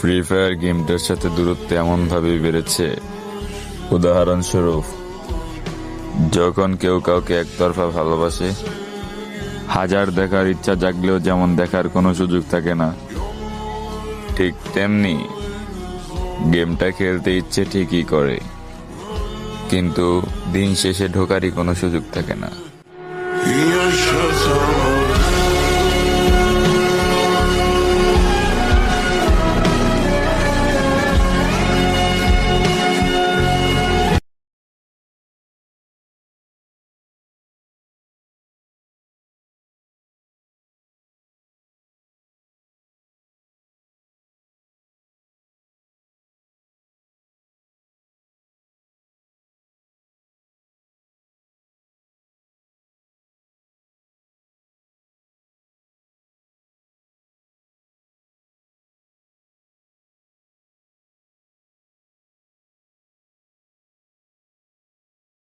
Free fire গেমটার সাথে দূরত্ব এমনভাবে বেড়েছে, উদাহরণস্বরূপ যখন কেউ কাউকে একতরফা ভালোবাসে, হাজার দেখার ইচ্ছা জাগলেও যেমন দেখার কোনো সুযোগ থাকে না, ঠিক তেমনি গেমটা খেলতে ইচ্ছে ঠিকই করে, কিন্তু দিন শেষে ঢোকারই কোনো সুযোগ থাকে না।